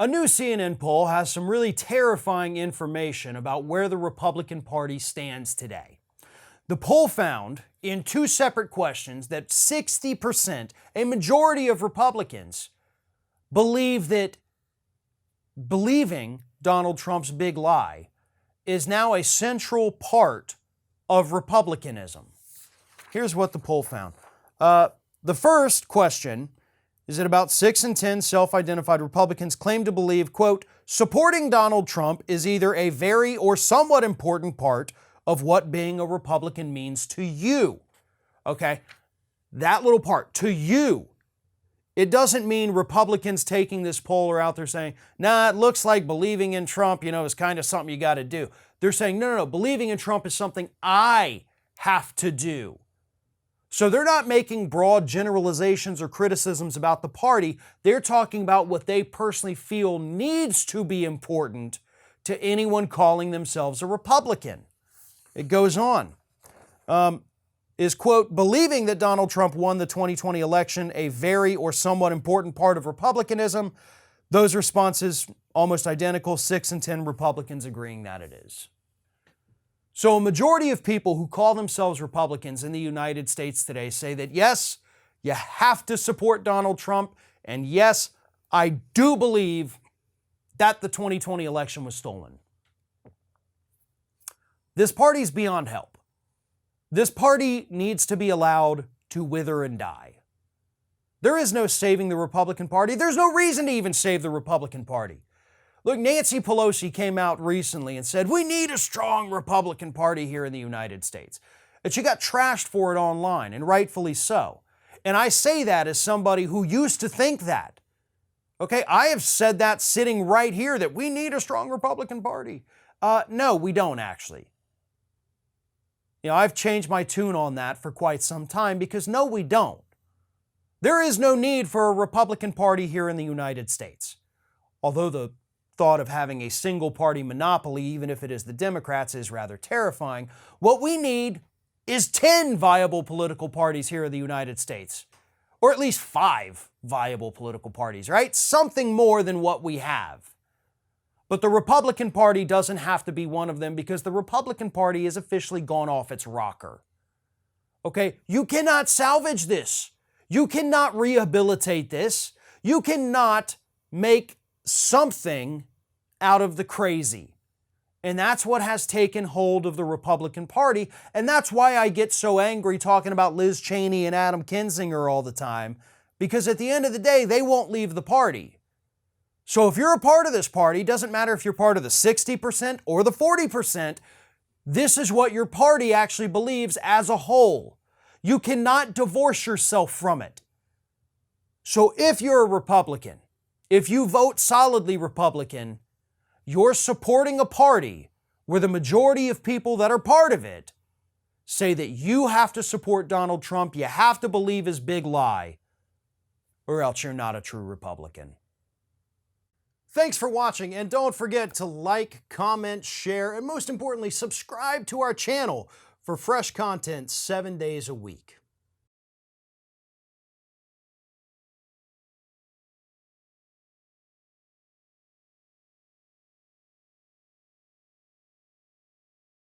A new CNN poll has some really terrifying information about where the Republican Party stands today. The poll found in two separate questions that 60%, a majority of Republicans, believe that believing Donald Trump's big lie is now a central part of Republicanism. Here's what the poll found. The first question is that about 6 in 10 self-identified Republicans claim to believe, quote, supporting Donald Trump is either a very or somewhat important part of what being a Republican means to you. Okay? That little part, to you. It doesn't mean Republicans taking this poll are out there saying, nah, it looks like believing in Trump, is kind of something you got to do. They're saying, no, believing in Trump is something I have to do. So they're not making broad generalizations or criticisms about the party. They're talking about what they personally feel needs to be important to anyone calling themselves a Republican. It goes on. Is, quote, believing that Donald Trump won the 2020 election a very or somewhat important part of Republicanism? Those responses almost identical, 6 in 10 Republicans agreeing that it is. So a majority of people who call themselves Republicans in the United States today say that yes, you have to support Donald Trump, and yes, I do believe that the 2020 election was stolen. This party's beyond help. This party needs to be allowed to wither and die. There is no saving the Republican Party. There's no reason to even save the Republican Party. Look, Nancy Pelosi came out recently and said, we need a strong Republican Party here in the United States. And she got trashed for it online, and rightfully so. And I say that as somebody who used to think that. Okay, I have said that sitting right here, that we need a strong Republican Party. No, we don't actually. I've changed my tune on that for quite some time because no, we don't. There is no need for a Republican Party here in the United States. Although the thought of having a single party monopoly, even if it is the Democrats, is rather terrifying. What we need is 10 viable political parties here in the United States, or at least 5 viable political parties, right? Something more than what we have. But the Republican Party doesn't have to be one of them because the Republican Party has officially gone off its rocker. Okay, you cannot salvage this. You cannot rehabilitate this. You cannot make something out of the crazy. And that's what has taken hold of the Republican Party. And that's why I get so angry talking about Liz Cheney and Adam Kinzinger all the time, because at the end of the day, they won't leave the party. So if you're a part of this party, doesn't matter if you're part of the 60% or the 40%, this is what your party actually believes as a whole. You cannot divorce yourself from it. So if you're a Republican, if you vote solidly Republican, you're supporting a party where the majority of people that are part of it say that you have to support Donald Trump, you have to believe his big lie, or else you're not a true Republican. Thanks for watching, and don't forget to like, comment, share, and most importantly, subscribe to our channel for fresh content 7 days a week.